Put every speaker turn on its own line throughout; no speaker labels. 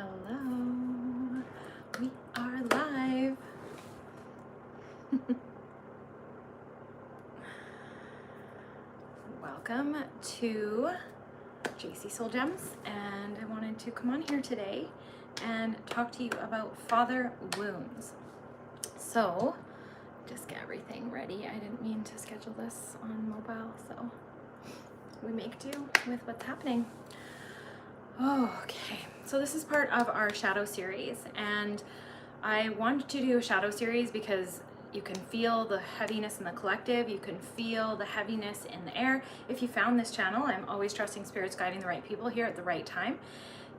Hello, we are live. Welcome to JC Soul Gems, and I wanted to come on here today and talk to you about father wounds. So, just get everything ready. I didn't mean to schedule this on mobile, so we make do with what's happening. Okay, so this is part of our shadow series, and I wanted to do a shadow series because you can feel the heaviness in the collective, you can feel the heaviness in the air. If you found this channel, I'm always trusting spirits guiding the right people here at the right time.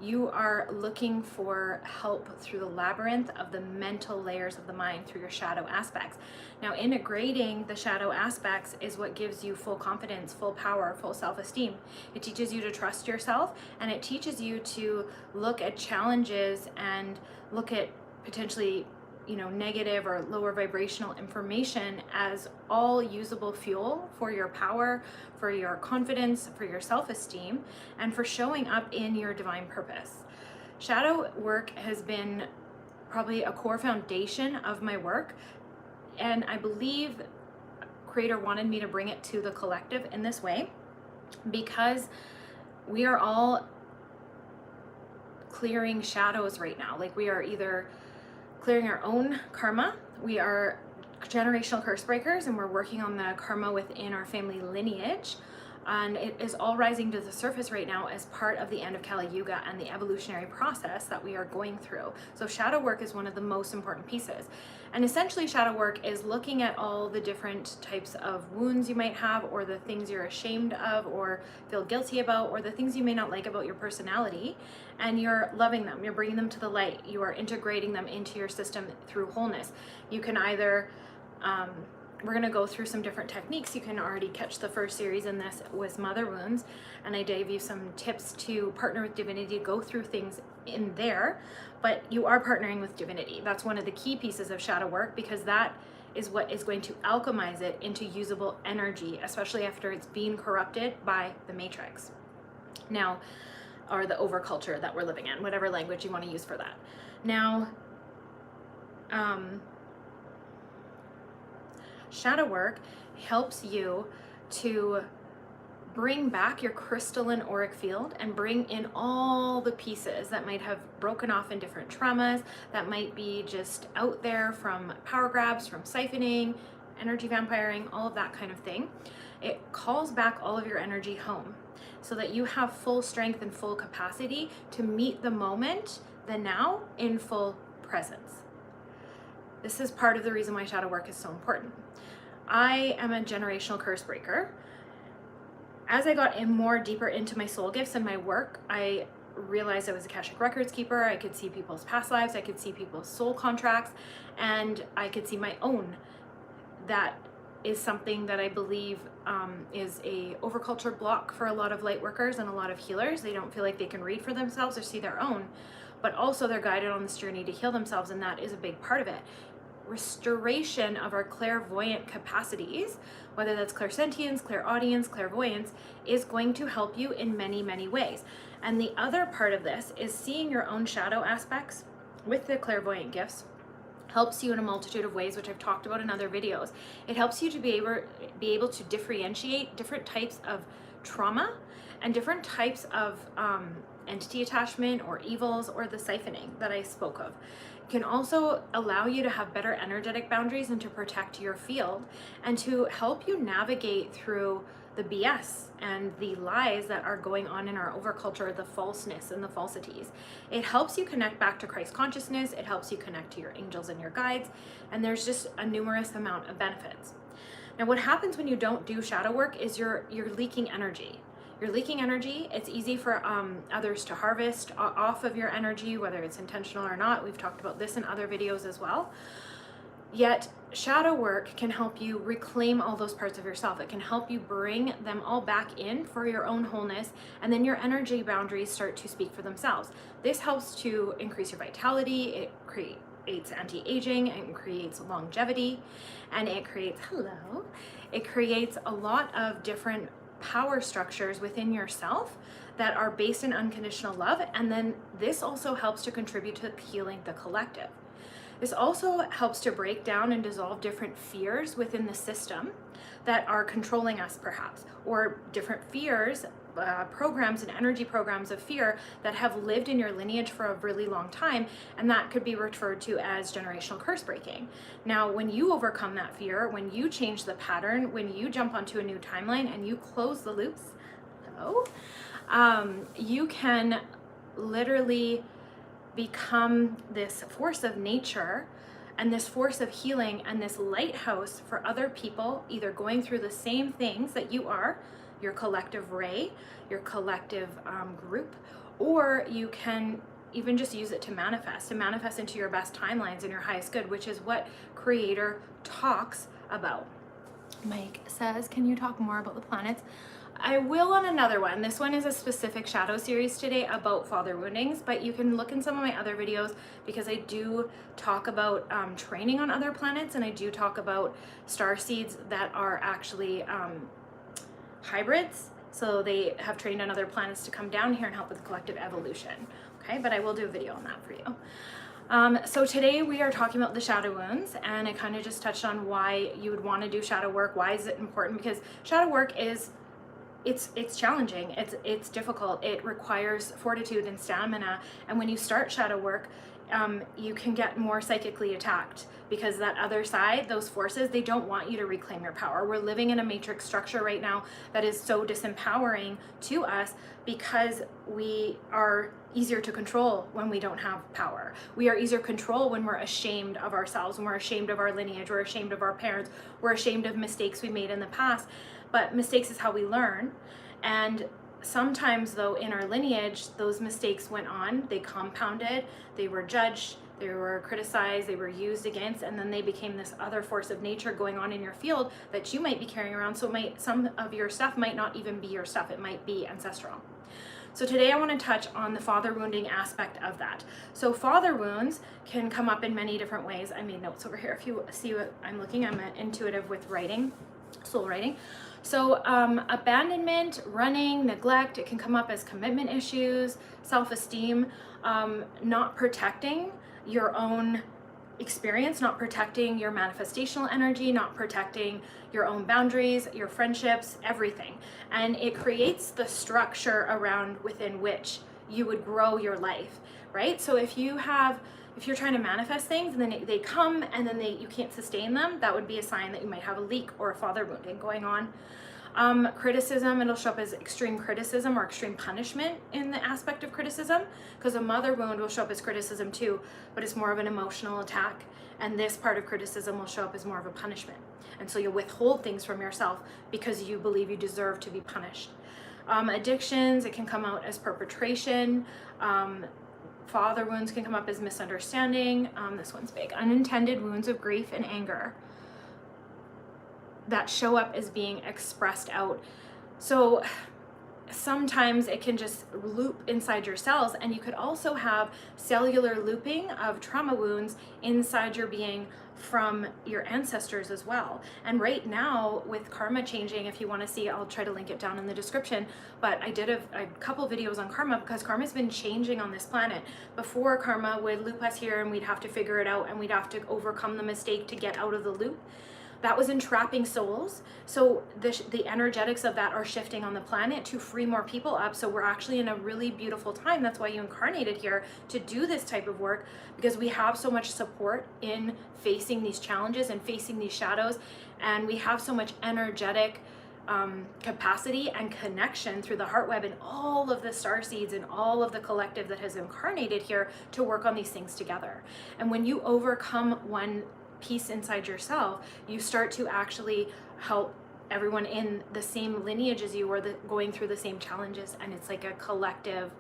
You are looking for help through the labyrinth of the mental layers of the mind through your shadow aspects. Now, integrating the shadow aspects is what gives you full confidence, full power, full self-esteem. It teaches you to trust yourself, and it teaches you to look at challenges and look at potentially, negative or lower vibrational information as all usable fuel for your power, for your confidence, for your self-esteem, and for showing up in your divine purpose. Shadow work has been probably a core foundation of my work, and I believe Creator wanted me to bring it to the collective in this way because we are all clearing shadows right now. Like, we are either clearing our own karma, we are generational curse breakers, and we're working on the karma within our family lineage, and it is all rising to the surface right now as part of the end of Kali Yuga and the evolutionary process that we are going through. So shadow work is one of the most important pieces, and essentially shadow work is looking at all the different types of wounds you might have, or the things you're ashamed of or feel guilty about, or the things you may not like about your personality, and you're loving them, you're bringing them to the light, you are integrating them into your system through wholeness. You can either we're going to go through some different techniques. You can already catch the first series in this with mother wounds, and I gave you some tips to partner with divinity, to go through things in there, but you are partnering with divinity. That's one of the key pieces of shadow work, because that is what is going to alchemize it into usable energy, especially after it's being corrupted by the matrix now, or the overculture that we're living in, whatever language you want to use for that. Now, shadow work helps you to bring back your crystalline auric field and bring in all the pieces that might have broken off in different traumas, that might be just out there from power grabs, from siphoning, energy vampiring, all of that kind of thing. It calls back all of your energy home so that you have full strength and full capacity to meet the moment, the now, in full presence. This is part of the reason why shadow work is so important. I am a generational curse breaker. As I got more deeper into my soul gifts and my work, I realized I was a Akashic Records keeper. I could see people's past lives, I could see people's soul contracts, and I could see my own. That is something that I believe is a overculture block for a lot of light workers and a lot of healers. They don't feel like they can read for themselves or see their own, but also they're guided on this journey to heal themselves, and that is a big part of it. Restoration of our clairvoyant capacities, whether that's clairsentience, clairaudience, clairvoyance, is going to help you in many, many ways. And the other part of this is seeing your own shadow aspects with the clairvoyant gifts helps you in a multitude of ways, which I've talked about in other videos. It helps you to be able to differentiate different types of trauma and different types of entity attachment or evils, or the siphoning that I spoke of. It can also allow you to have better energetic boundaries and to protect your field, and to help you navigate through the BS and the lies that are going on in our overculture, the falseness and the falsities. It helps you connect back to Christ consciousness. It helps you connect to your angels and your guides, and there's just a numerous amount of benefits. Now, what happens when you don't do shadow work is you're leaking energy. You're leaking energy. It's easy for others to harvest off of your energy, whether it's intentional or not. We've talked about this in other videos as well. Yet shadow work can help you reclaim all those parts of yourself. It can help you bring them all back in for your own wholeness, and then your energy boundaries start to speak for themselves. This helps to increase your vitality. It creates anti-aging, and creates longevity, and it creates a lot of different power structures within yourself that are based in unconditional love. And then this also helps to contribute to healing the collective. This also helps to break down and dissolve different fears within the system that are controlling us, perhaps, or different fears, programs and energy programs of fear that have lived in your lineage for a really long time, and that could be referred to as generational curse breaking. Now, when you overcome that fear, when you change the pattern, when you jump onto a new timeline and you close the loops, you can literally become this force of nature and this force of healing and this lighthouse for other people, either going through the same things that you are, your collective ray, your collective group, or you can even just use it to manifest into your best timelines and your highest good, which is what Creator talks about. Mike says, can you talk more about the planets? I will on another one. This one is a specific shadow series today about father woundings, but you can look in some of my other videos because I do talk about training on other planets, and I do talk about star seeds that are actually hybrids. So they have trained on other planets to come down here and help with the collective evolution. Okay, but I will do a video on that for you. So today we are talking about the shadow wounds, and I kind of just touched on why you would want to do shadow work. Why is it important? Because shadow work is it's challenging, it's difficult, it requires fortitude and stamina, and when you start shadow work, you can get more psychically attacked because that other side, those forces, they don't want you to reclaim your power. We're living in a matrix structure right now that is so disempowering to us because we are easier to control when we don't have power. We are easier to control when we're ashamed of ourselves, when we're ashamed of our lineage, we're ashamed of our parents, we're ashamed of mistakes we made in the past. But mistakes is how we learn. And sometimes though in our lineage, those mistakes went on, they compounded, they were judged, they were criticized, they were used against, and then they became this other force of nature going on in your field that you might be carrying around. So some of your stuff might not even be your stuff, it might be ancestral. So today I want to touch on the father wounding aspect of that. So father wounds can come up in many different ways. I made notes over here. If you see what I'm looking, I'm intuitive with writing, soul writing. So abandonment, running, neglect, it can come up as commitment issues, self-esteem, not protecting your own experience, not protecting your manifestational energy, not protecting your own boundaries, your friendships, everything. And it creates the structure around within which you would grow your life, right? So if you're trying to manifest things and then they come and then you can't sustain them, that would be a sign that you might have a leak or a father wounding going on. Criticism, it'll show up as extreme criticism or extreme punishment in the aspect of criticism, because a mother wound will show up as criticism too, but it's more of an emotional attack. And this part of criticism will show up as more of a punishment. And so you'll withhold things from yourself because you believe you deserve to be punished. Addictions, it can come out as perpetration. Father wounds can come up as misunderstanding. This one's big. Unintended wounds of grief and anger that show up as being expressed out. So sometimes it can just loop inside your cells, and you could also have cellular looping of trauma wounds inside your being from your ancestors as well. And right now with karma changing, if you want to see, I'll try to link it down in the description, but I did a couple videos on karma because karma's been changing on this planet. Before, karma would loop us here and we'd have to figure it out and we'd have to overcome the mistake to get out of the loop. That was entrapping souls. So the energetics of that are shifting on the planet to free more people up. So we're actually in a really beautiful time. That's why you incarnated here to do this type of work, because we have so much support in facing these challenges and facing these shadows. And we have so much energetic capacity and connection through the heart web and all of the star seeds and all of the collective that has incarnated here to work on these things together. And when you overcome one piece inside yourself, you start to actually help everyone in the same lineage as you, or going through the same challenges, and it's like a collective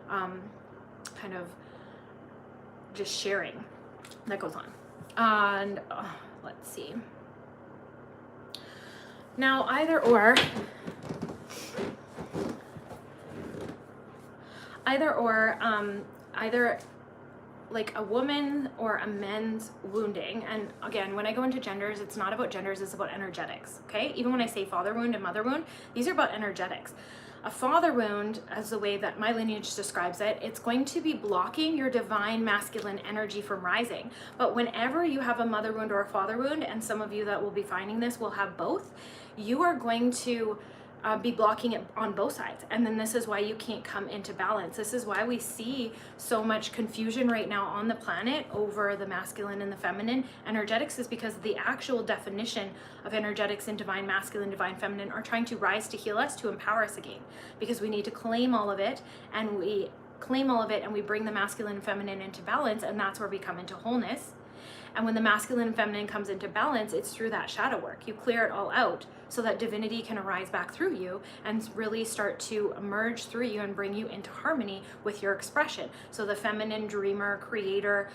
kind of just sharing that goes on. And let's see, now either like a woman or a man's wounding, and again, when I go into genders, it's not about genders, it's about energetics, okay? Even when I say father wound and mother wound, these are about energetics. A father wound, as the way that my lineage describes it, it's going to be blocking your divine masculine energy from rising. But whenever you have a mother wound or a father wound, and some of you that will be finding this will have both, you are going to be blocking it on both sides. And then this is why you can't come into balance. This is why we see so much confusion right now on the planet over the masculine and the feminine energetics, is because the actual definition of energetics in divine masculine, divine feminine are trying to rise to heal us, to empower us again, because we need to claim all of it, and we claim all of it and we bring the masculine and feminine into balance, and that's where we come into wholeness. And when the masculine and feminine comes into balance, it's through that shadow work. You clear it all out so that divinity can arise back through you and really start to emerge through you and bring you into harmony with your expression. So the feminine dreamer, creator,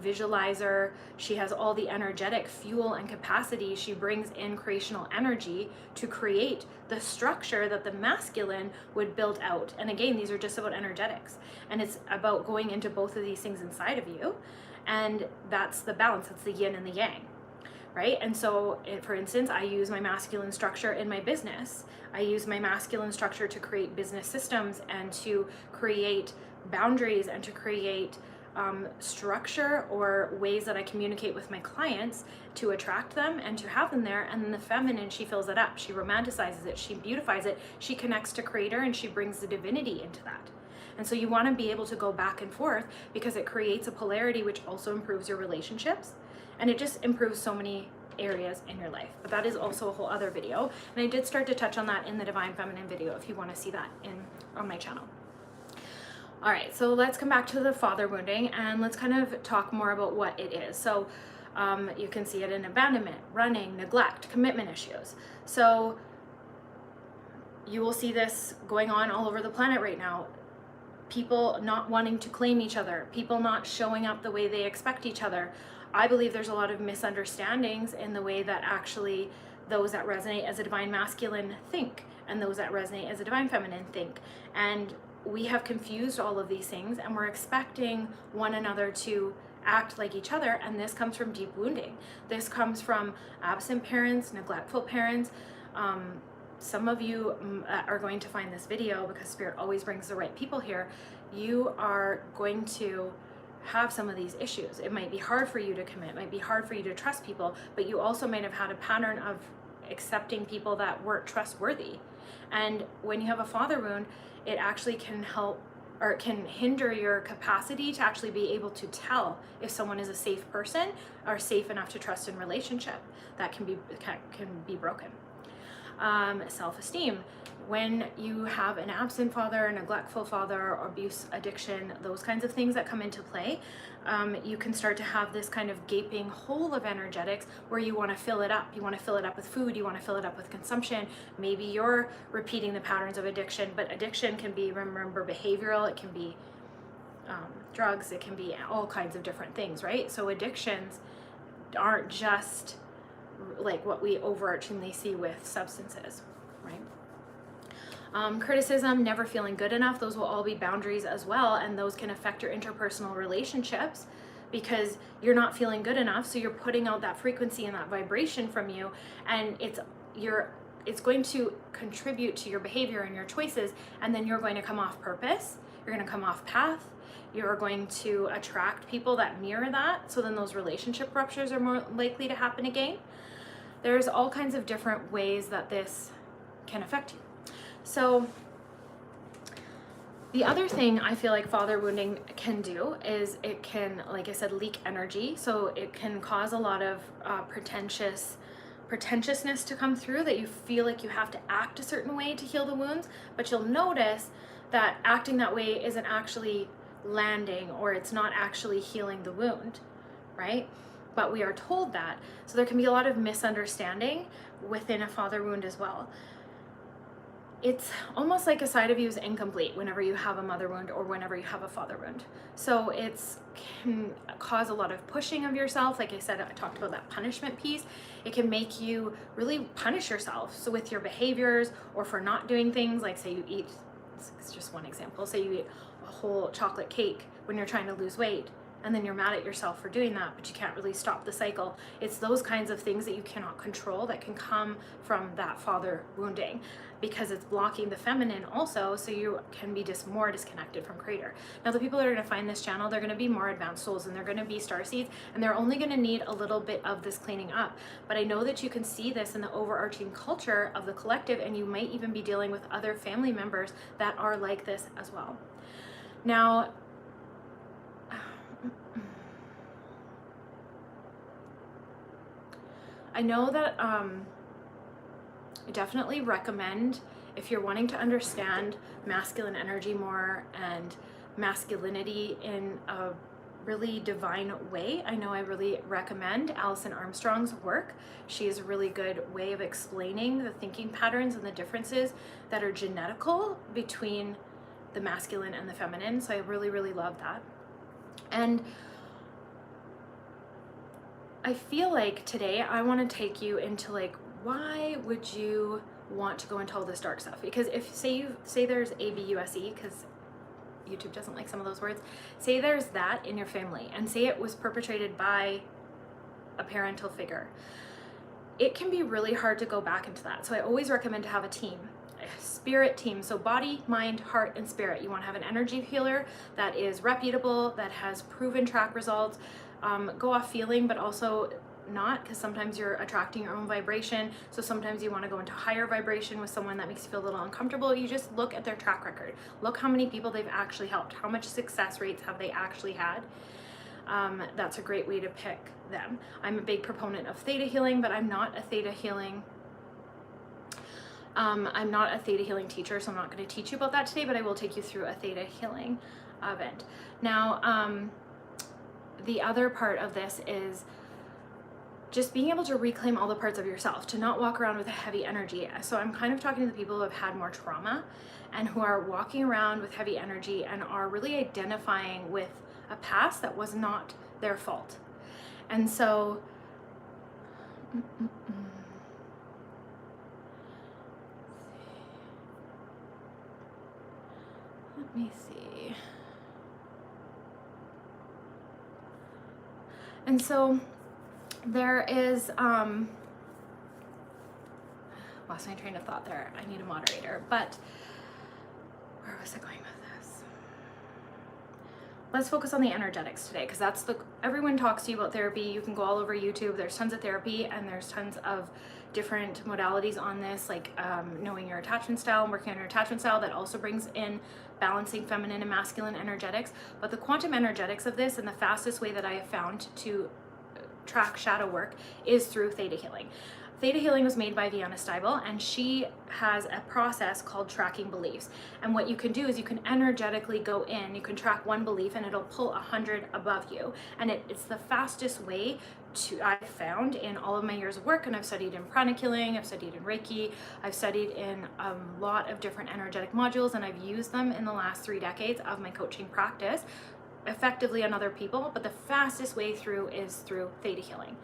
visualizer, she has all the energetic fuel and capacity. She brings in creational energy to create the structure that the masculine would build out. And again, these are just about energetics. And it's about going into both of these things inside of you. And that's the balance, that's the yin and the yang, right? And so, for instance, I use my masculine structure in my business. I use my masculine structure to create business systems and to create boundaries and to create structure or ways that I communicate with my clients to attract them and to have them there. And then the feminine, she fills it up, she romanticizes it, she beautifies it, she connects to creator, and she brings the divinity into that. And so you want to be able to go back and forth, because it creates a polarity which also improves your relationships, and it just improves so many areas in your life. But that is also a whole other video, and I did start to touch on that in the Divine Feminine video if you want to see that on my channel. All right, so let's come back to the father wounding, and let's kind of talk more about what it is. So you can see it in abandonment, running, neglect, commitment issues. So you will see this going on all over the planet right now. People not wanting to claim each other, people not showing up the way they expect each other. I believe there's a lot of misunderstandings in the way that actually those that resonate as a divine masculine think, and those that resonate as a divine feminine think. And we have confused all of these things, and we're expecting one another to act like each other, and this comes from deep wounding. This comes from absent parents, neglectful parents. Some of you are going to find this video, because Spirit always brings the right people here. You are going to have some of these issues. It might be hard for you to commit, it might be hard for you to trust people, but you also might have had a pattern of accepting people that weren't trustworthy. And when you have a father wound, it actually can help, or it can hinder your capacity to actually be able to tell if someone is a safe person or safe enough to trust in relationship. That can be broken. Self-esteem. When you have an absent father, a neglectful father, or abuse, addiction, those kinds of things that come into play, you can start to have this kind of gaping hole of energetics where you want to fill it up. You want to fill it up with food, you want to fill it up with consumption. Maybe you're repeating the patterns of addiction, but addiction can be, remember, behavioral, it can be drugs, it can be all kinds of different things, right? So addictions aren't just like what we overarchingly see with substances, right? Criticism, never feeling good enough, those will all be boundaries as well, and those can affect your interpersonal relationships because you're not feeling good enough, so you're putting out that frequency and that vibration from you, and it's going to contribute to your behavior and your choices, and then you're going to come off purpose, you're going to come off path, you're going to attract people that mirror that, so then those relationship ruptures are more likely to happen again. There's all kinds of different ways that this can affect you. So the other thing I feel like father wounding can do is it can, like I said, leak energy. So it can cause a lot of pretentiousness to come through, that you feel like you have to act a certain way to heal the wounds, but you'll notice that acting that way isn't actually landing, or it's not actually healing the wound, right? But we are told that. So there can be a lot of misunderstanding within a father wound as well. It's almost like a side of you is incomplete whenever you have a mother wound or whenever you have a father wound. So it can cause a lot of pushing of yourself. Like I said, I talked about that punishment piece. It can make you really punish yourself. So with your behaviors, or for not doing things, like say you eat, it's just one example, say you eat a whole chocolate cake when you're trying to lose weight, and then you're mad at yourself for doing that, but you can't really stop the cycle. It's those kinds of things that you cannot control that can come from that father wounding, because it's blocking the feminine also, so you can be just more disconnected from creator. Now, the people that are going to find this channel, they're going to be more advanced souls, and they're going to be star seeds, and they're only going to need a little bit of this cleaning up. But I know that you can see this in the overarching culture of the collective, and you might even be dealing with other family members that are like this as well. Now, I know that I definitely recommend, if you're wanting to understand masculine energy more and masculinity in a really divine way, I know I really recommend Alison Armstrong's work. She is a really good way of explaining the thinking patterns and the differences that are genetical between the masculine and the feminine. So I really, really love that. And I feel like today I want to take you into like, why would you want to go into all this dark stuff? Because if say there's ABUSE, because YouTube doesn't like some of those words, say there's that in your family, and say it was perpetrated by a parental figure, it can be really hard to go back into that. So I always recommend to have a team, a spirit team. So body, mind, heart, and spirit. You want to have an energy healer that is reputable, that has proven track results. Go off feeling, but also not, because sometimes you're attracting your own vibration. So sometimes you want to go into higher vibration with someone that makes you feel a little uncomfortable. You just look at their track record. Look how many people they've actually helped. How much success rates have they actually had? That's a great way to pick them. I'm a big proponent of Theta healing, but I'm not a Theta healing teacher, so I'm not going to teach you about that today, but I will take you through a Theta healing event. Now, the other part of this is just being able to reclaim all the parts of yourself, to not walk around with a heavy energy. So I'm kind of talking to the people who have had more trauma and who are walking around with heavy energy and are really identifying with a past that was not their fault. And so let me see. And so there is, lost my train of thought there. I need a moderator, but where was I going with this? Let's focus on the energetics today, because that's everyone talks to you about therapy. You can go all over YouTube. There's tons of therapy, and there's tons of different modalities on this, like knowing your attachment style and working on your attachment style. That also brings in balancing feminine and masculine energetics. But the quantum energetics of this, and the fastest way that I have found to track shadow work, is through Theta healing. Theta healing was made by Vienna Steibel, and she has a process called tracking beliefs. And what you can do is you can energetically go in, you can track one belief, and it'll pull 100 above you. And it's the fastest way I've found in all of my years of work. And I've studied in pranic healing, I've studied in Reiki, I've studied in a lot of different energetic modules, and I've used them in the last 3 decades of my coaching practice effectively on other people. But the fastest way through is through Theta healing.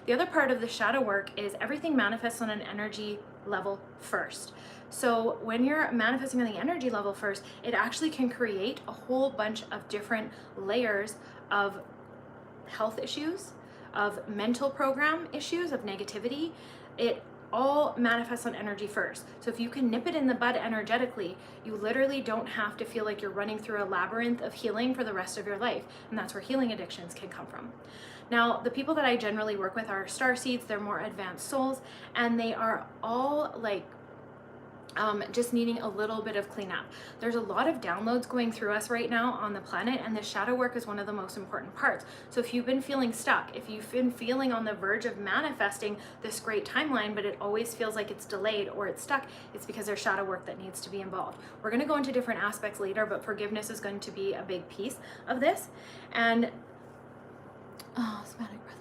The other part of the shadow work is everything manifests on an energy level first. So when you're manifesting on the energy level first, it actually can create a whole bunch of different layers of health issues, of mental program issues, of negativity. It all manifests on energy first. So if you can nip it in the bud energetically, you literally don't have to feel like you're running through a labyrinth of healing for the rest of your life. And that's where healing addictions can come from. Now, the people that I generally work with are starseeds. They're more advanced souls, and they are all like just needing a little bit of cleanup. There's a lot of downloads going through us right now on the planet, and the shadow work is one of the most important parts. So if you've been feeling stuck, if you've been feeling on the verge of manifesting this great timeline, but it always feels like it's delayed or it's stuck, it's because there's shadow work that needs to be involved. We're going to go into different aspects later, but forgiveness is going to be a big piece of this. And somatic breath.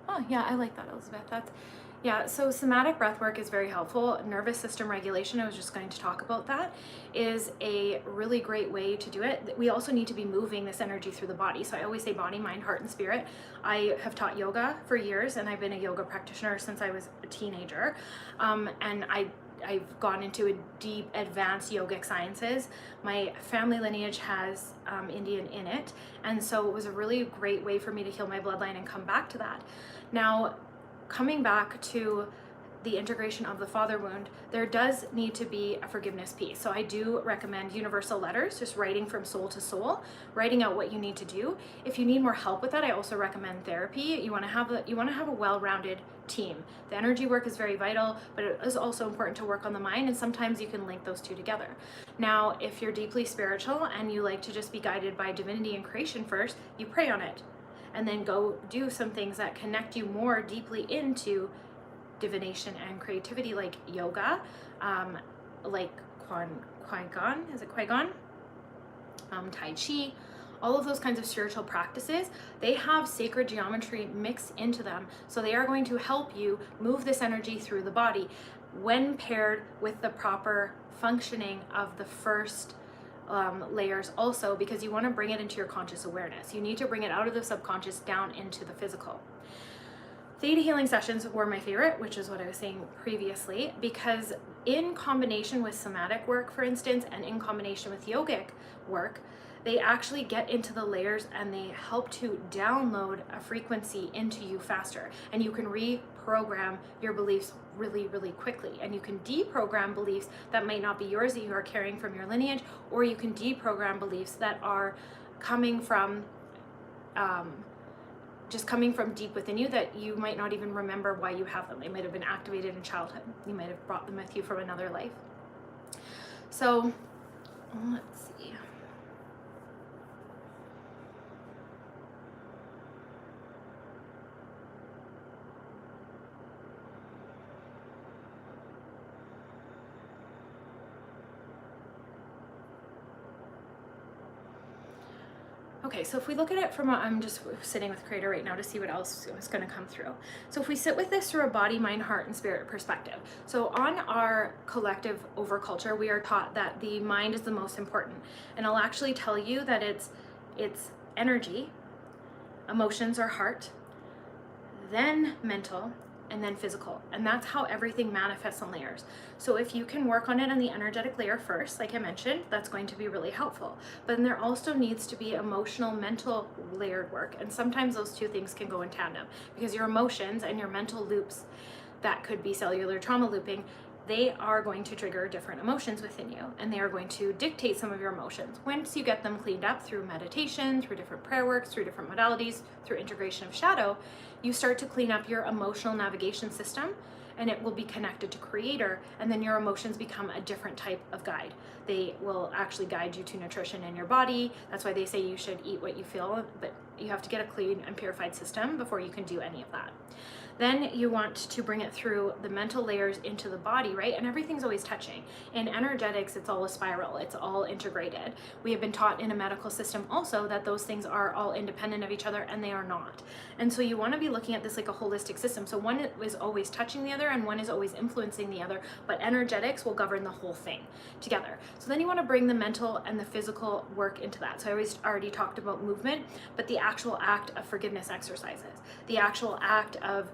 Oh yeah, I like that, Elizabeth. So somatic breath work is very helpful. Nervous system regulation, I was just going to talk about that, is a really great way to do it. We also need to be moving this energy through the body. So I always say body, mind, heart, and spirit. I have taught yoga for years, and I've been a yoga practitioner since I was a teenager. And I I've gone into a deep advanced yogic sciences. My family lineage has Indian in it, and so it was a really great way for me to heal my bloodline and come back to that. Now, coming back to the integration of the father wound, there does need to be a forgiveness piece. So I do recommend universal letters, just writing from soul to soul, writing out what you need to do. If you need more help with that, I also recommend therapy. You want to have a well-rounded team. The energy work is very vital, but it is also important to work on the mind, and sometimes you can link those two together. Now, if you're deeply spiritual and you like to just be guided by divinity and creation first, you pray on it and then go do some things that connect you more deeply into divination and creativity, like yoga, like Qui-Gon, is it Qui-Gon? Tai Chi, all of those kinds of spiritual practices, they have sacred geometry mixed into them. So they are going to help you move this energy through the body when paired with the proper functioning of the first layers also, because you want to bring it into your conscious awareness. You need to bring it out of the subconscious down into the physical. Theta healing sessions were my favorite, which is what I was saying previously, because in combination with somatic work, for instance, and in combination with yogic work, they actually get into the layers and they help to download a frequency into you faster. And you can reprogram your beliefs really, really quickly. And you can deprogram beliefs that might not be yours, that you are carrying from your lineage, or you can deprogram beliefs that are coming from just coming from deep within you, that you might not even remember why you have them. They might have been activated in childhood. You might have brought them with you from another life. So let's see. Okay, so if we look at it from I'm just sitting with Creator right now to see what else is going to come through. So if we sit with this through a body, mind, heart, and spirit perspective. So on our collective overculture, we are taught that the mind is the most important. And I'll actually tell you that it's energy, emotions or heart, then mental, and then physical. And that's how everything manifests on layers. So if you can work on it on the energetic layer first, like I mentioned, that's going to be really helpful. But then there also needs to be emotional, mental layered work. And sometimes those two things can go in tandem, because your emotions and your mental loops, that could be cellular trauma looping, they are going to trigger different emotions within you, and they are going to dictate some of your emotions. Once you get them cleaned up through meditation, through different prayer works, through different modalities, through integration of shadow, you start to clean up your emotional navigation system, and it will be connected to Creator, and then your emotions become a different type of guide. They will actually guide you to nutrition in your body. That's why they say you should eat what you feel, but you have to get a clean and purified system before you can do any of that. Then you want to bring it through the mental layers into the body, right? And everything's always touching. In energetics, it's all a spiral, it's all integrated. We have been taught in a medical system also that those things are all independent of each other, and they are not. And so you want to be looking at this like a holistic system. So one is always touching the other and one is always influencing the other, but energetics will govern the whole thing together. So then you want to bring the mental and the physical work into that. So I already talked about movement, but the actual act of forgiveness exercises, the actual act of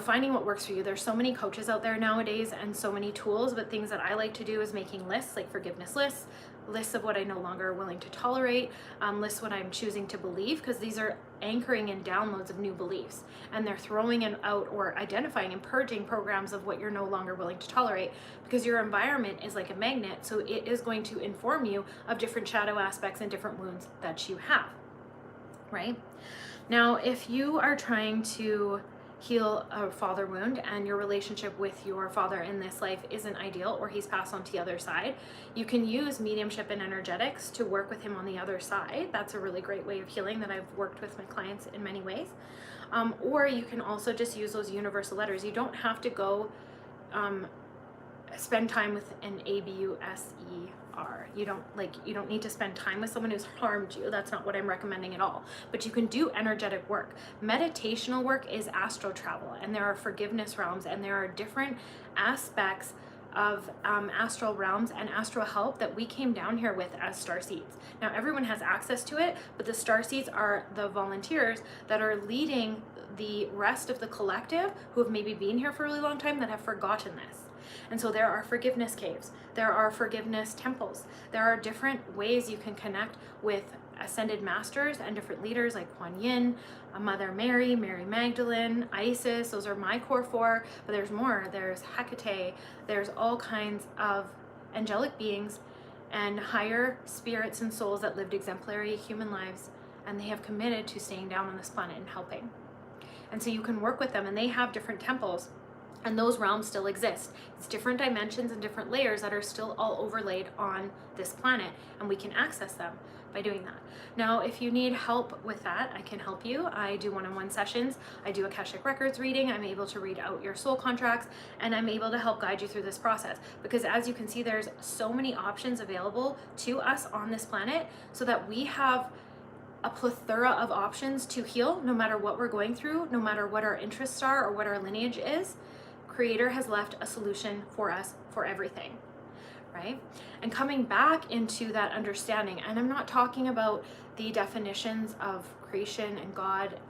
finding what works for you. There's so many coaches out there nowadays and so many tools, but things that I like to do is making lists, like forgiveness lists of what I no longer willing to tolerate, lists what I'm choosing to believe, because these are anchoring in downloads of new beliefs, and they're throwing out or identifying and purging programs of what you're no longer willing to tolerate, because your environment is like a magnet, so it is going to inform you of different shadow aspects and different wounds that you have, right? Now, if you are trying to heal a father wound and your relationship with your father in this life isn't ideal, or he's passed on to the other side, you can use mediumship and energetics to work with him on the other side. That's a really great way of healing that I've worked with my clients in many ways. Or you can also just use those universal letters. You don't have to go spend time with an ABUSER. You don't need to spend time with someone who's harmed you. That's not what I'm recommending at all. But you can do energetic work. Meditational work is astral travel, and there are forgiveness realms, and there are different aspects of astral realms and astral help that we came down here with as star seeds. Now everyone has access to it, but the star seeds are the volunteers that are leading the rest of the collective who have maybe been here for a really long time that have forgotten this. And so there are forgiveness caves, there are forgiveness temples, there are different ways you can connect with ascended masters and different leaders like Kuan Yin, Mother Mary, Mary Magdalene, Isis. Those are my core four, but there's more. There's Hecate, there's all kinds of angelic beings and higher spirits and souls that lived exemplary human lives, and they have committed to staying down on this planet and helping. And so you can work with them, and they have different temples, and those realms still exist. It's different dimensions and different layers that are still all overlaid on this planet, and we can access them by doing that. Now, if you need help with that, I can help you. I do one-on-one sessions. I do Akashic Records reading. I'm able to read out your soul contracts, and I'm able to help guide you through this process. Because as you can see, there's so many options available to us on this planet, so that we have a plethora of options to heal no matter what we're going through, no matter what our interests are or what our lineage is. Creator has left a solution for us for everything, right? And coming back into that understanding, and I'm not talking about the definitions of creation and God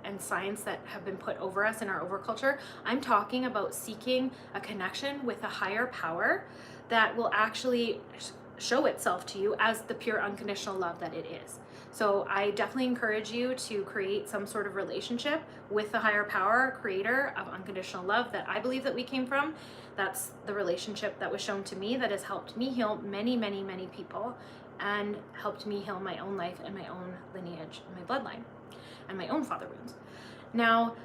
and science that have been put over us in our overculture. I'm talking about seeking a connection with a higher power that will actually show itself to you as the pure unconditional love that it is. So I definitely encourage you to create some sort of relationship with the higher power, creator of unconditional love that I believe that we came from. That's the relationship that was shown to me that has helped me heal many, many, many people, and helped me heal my own life and my own lineage and my bloodline and my own father wounds. Now,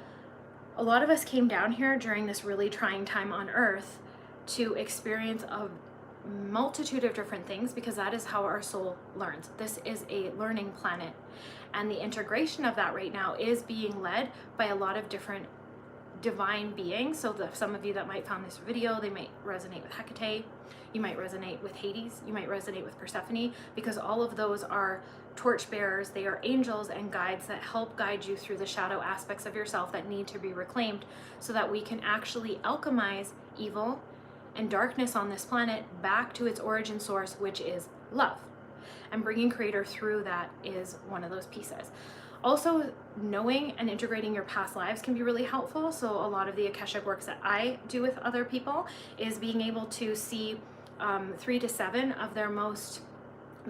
a lot of us came down here during this really trying time on Earth to experience a multitude of different things, because that is how our soul learns. This is a learning planet, and the integration of that right now is being led by a lot of different divine beings. So some of you that might find this video, they might resonate with Hecate, you might resonate with Hades, you might resonate with Persephone, because all of those are torchbearers. They are angels and guides that help guide you through the shadow aspects of yourself that need to be reclaimed, so that we can actually alchemize evil and darkness on this planet back to its origin source, which is love. And bringing creator through that is one of those pieces. Also, knowing and integrating your past lives can be really helpful. So a lot of the Akashic works that I do with other people is being able to see 3 to 7 of their most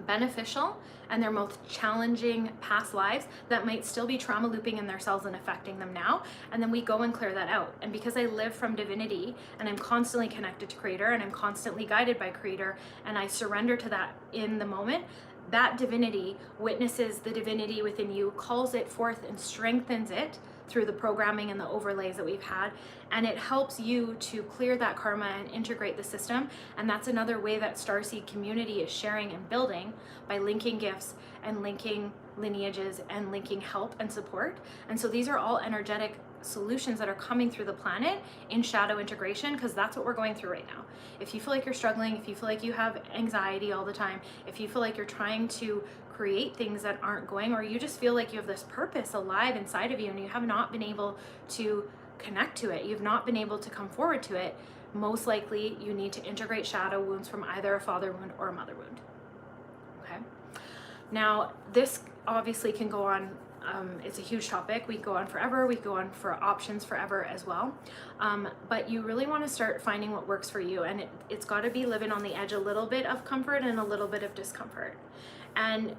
beneficial and their most challenging past lives that might still be trauma looping in their cells and affecting them now. And then we go and clear that out. And because I live from divinity and I'm constantly connected to creator and I'm constantly guided by creator, and I surrender to that in the moment, that divinity witnesses the divinity within you, calls it forth and strengthens it through the programming and the overlays that we've had, and it helps you to clear that karma and integrate the system. And that's another way that Starseed community is sharing and building, by linking gifts and linking lineages and linking help and support. And so these are all energetic solutions that are coming through the planet in shadow integration, because that's what we're going through right now. If you feel like you're struggling, if you feel like you have anxiety all the time, if you feel like you're trying to create things that aren't going, or you just feel like you have this purpose alive inside of you and you have not been able to connect to it, you've not been able to come forward to it, most likely you need to integrate shadow wounds from either a father wound or a mother wound. Okay. Now, this obviously can go on. It's a huge topic. We go on forever. We go on for options forever as well. But you really want to start finding what works for you. And it's got to be living on the edge, a little bit of comfort and a little bit of discomfort. And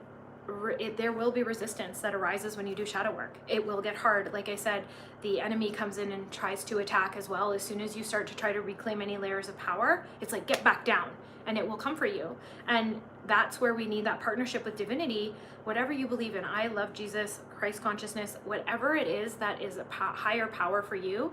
there will be resistance that arises when you do shadow work. It will get hard. Like I said, the enemy comes in and tries to attack as well. As soon as you start to try to reclaim any layers of power, it's like, get back down, and it will come for you. And that's where we need that partnership with divinity. Whatever you believe in, I love Jesus, Christ consciousness, whatever it is that is a higher power for you.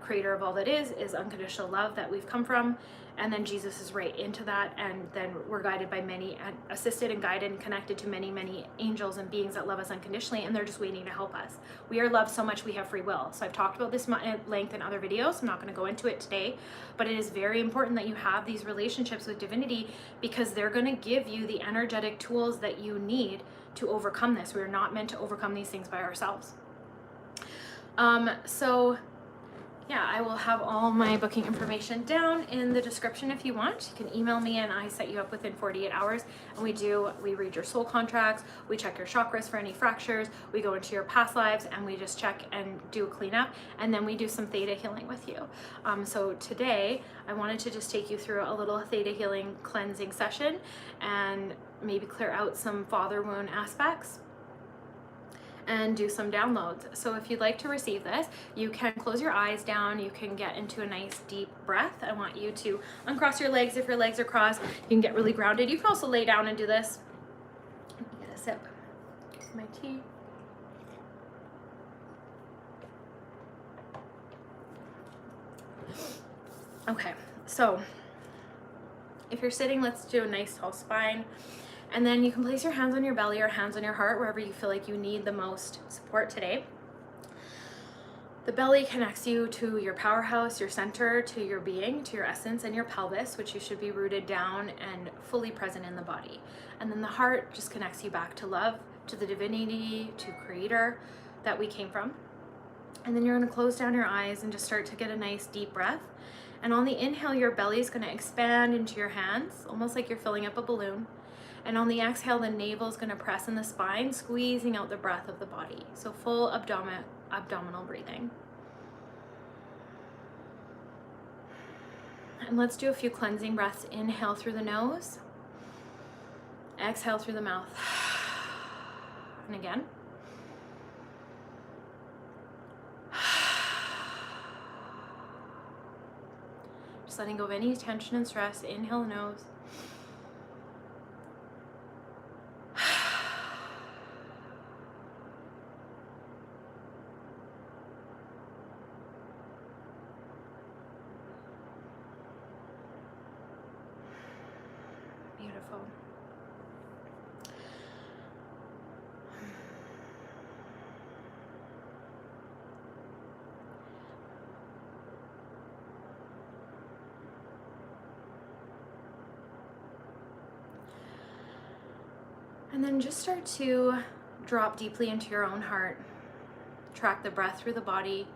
Creator of all that is unconditional love that we've come from. And then Jesus is right into that. And then we're guided by many, assisted and guided and connected to many, many angels and beings that love us unconditionally. And they're just waiting to help us. We are loved so much, we have free will. So I've talked about this at length in other videos. I'm not going to go into it today, but it is very important that you have these relationships with divinity, because they're going to give you the energetic tools that you need to overcome this. We're not meant to overcome these things by ourselves. So yeah, I will have all my booking information down in the description if you want. You can email me and I set you up within 48 hours. And we read your soul contracts, we check your chakras for any fractures, we go into your past lives and we just check and do a cleanup. And then we do some theta healing with you. So today I wanted to just take you through a little theta healing cleansing session and maybe clear out some father wound aspects and do some downloads. So if you'd like to receive this, you can close your eyes down, you can get into a nice deep breath. I want you to uncross your legs if your legs are crossed. You can get really grounded. You can also lay down and do this. Let me get a sip of my tea. Okay, so if you're sitting, let's do a nice tall spine. And then you can place your hands on your belly or hands on your heart, wherever you feel like you need the most support today. The belly connects you to your powerhouse, your center, to your being, to your essence, and your pelvis, which you should be rooted down and fully present in the body. And then the heart just connects you back to love, to the divinity, to creator that we came from. And then you're gonna close down your eyes and just start to get a nice deep breath. And on the inhale, your belly is gonna expand into your hands, almost like you're filling up a balloon. And on the exhale, the navel is going to press in the spine, squeezing out the breath of the body. So full abdominal breathing. And let's do a few cleansing breaths. Inhale through the nose. Exhale through the mouth. And again. Just letting go of any tension and stress. Inhale the nose. Beautiful. And then just start to drop deeply into your own heart. Track the breath through the body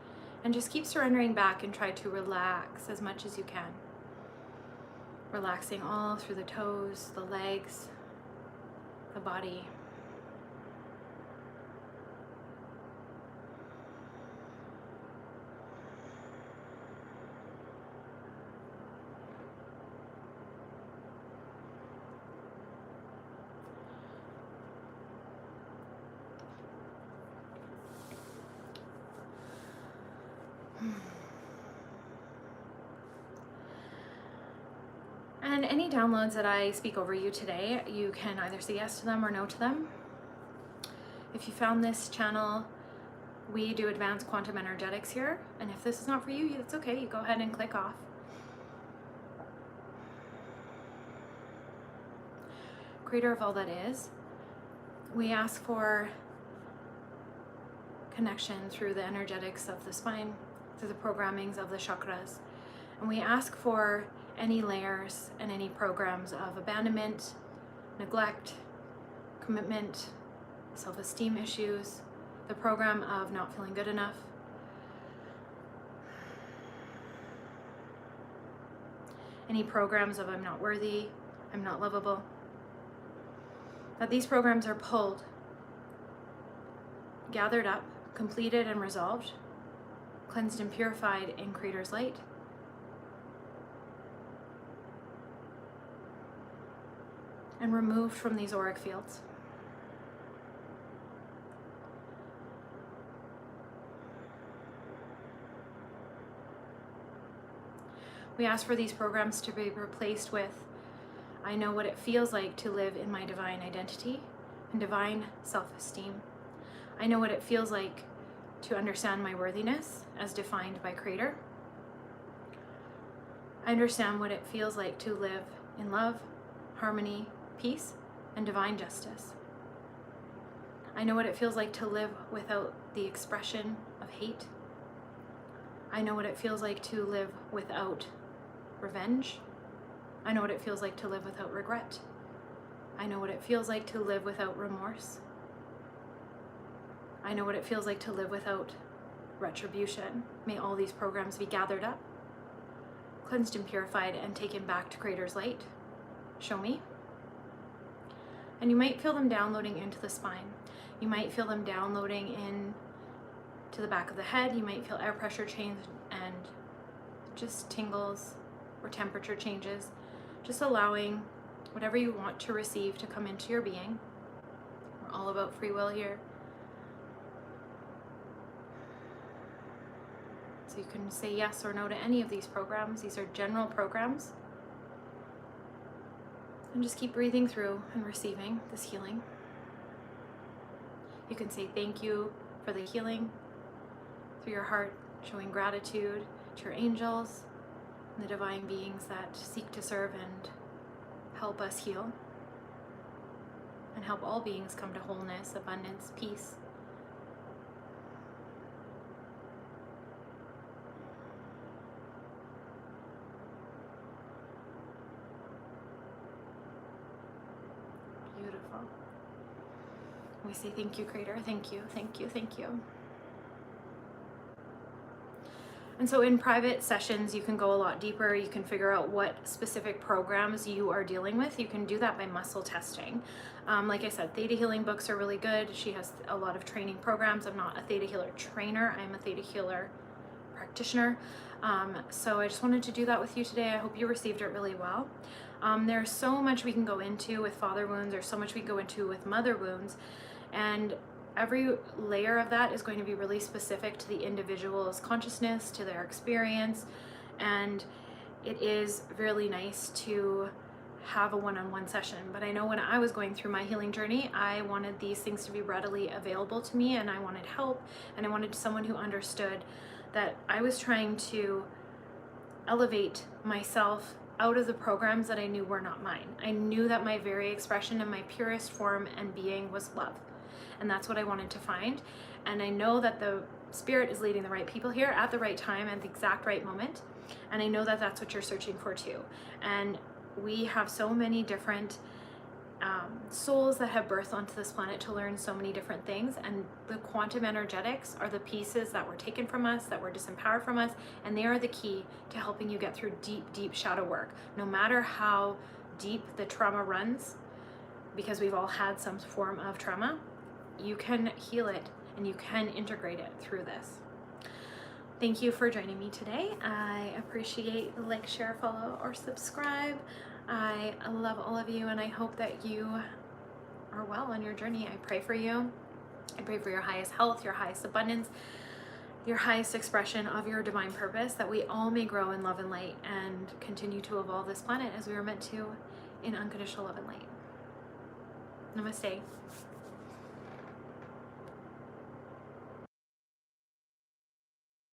and just keep surrendering back and try to relax as much as you can. Relaxing all through the toes, the legs, the body. And any downloads that I speak over you today, you can either say yes to them or no to them. If you found this channel, we do advanced quantum energetics here. And if this is not for you, it's okay. You go ahead and click off. Creator of all that is, we ask for connection through the energetics of the spine, through the programmings of the chakras. And we ask for any layers and any programs of abandonment, neglect, commitment, self-esteem issues, the program of not feeling good enough, any programs of I'm not worthy, I'm not lovable, that these programs are pulled, gathered up, completed and resolved, cleansed and purified in Creator's light, and removed from these auric fields. We ask for these programs to be replaced with, I know what it feels like to live in my divine identity and divine self-esteem. I know what it feels like to understand my worthiness as defined by Creator. I understand what it feels like to live in love, harmony, peace, and divine justice. I know what it feels like to live without the expression of hate. I know what it feels like to live without revenge. I know what it feels like to live without regret. I know what it feels like to live without remorse. I know what it feels like to live without retribution. May all these programs be gathered up, cleansed and purified, and taken back to Creator's light. Show me. And you might feel them downloading into the spine. You might feel them downloading in to the back of the head. You might feel air pressure change and just tingles or temperature changes. Just allowing whatever you want to receive to come into your being. We're all about free will here. So you can say yes or no to any of these programs. These are general programs. And just keep breathing through and receiving this healing. You can say thank you for the healing through your heart, showing gratitude to your angels and the divine beings that seek to serve and help us heal and help all beings come to wholeness, abundance, peace. Beautiful. We say thank you, Creator. Thank you, thank you, thank you. And so in private sessions, you can go a lot deeper. You can figure out what specific programs you are dealing with. You can do that by muscle testing. Like I said, Theta healing books are really good. She has a lot of training programs. I'm not a Theta healer trainer. I'm a Theta healer practitioner. So I just wanted to do that with you today. I hope you received it really well. There's so much we can go into with father wounds. There's so much we can go into with mother wounds. And every layer of that is going to be really specific to the individual's consciousness, to their experience. And it is really nice to have a one-on-one session. But I know when I was going through my healing journey, I wanted these things to be readily available to me, and I wanted help, and I wanted someone who understood that I was trying to elevate myself out of the programs that I knew were not mine. I knew that my very expression and my purest form and being was love. And that's what I wanted to find. And I know that the Spirit is leading the right people here at the right time, at the exact right moment. And I know that that's what you're searching for too. And we have so many different souls that have birthed onto this planet to learn so many different things. And the quantum energetics are the pieces that were taken from us, that were disempowered from us. And they are the key to helping you get through deep, deep shadow work. No matter how deep the trauma runs, because we've all had some form of trauma, you can heal it and you can integrate it through this. Thank you for joining me today. I appreciate the like, share, follow, or subscribe. I love all of you, and I hope that you are well on your journey. I pray for you. I pray for your highest health, your highest abundance, your highest expression of your divine purpose, that we all may grow in love and light and continue to evolve this planet as we were meant to, in unconditional love and light. Namaste.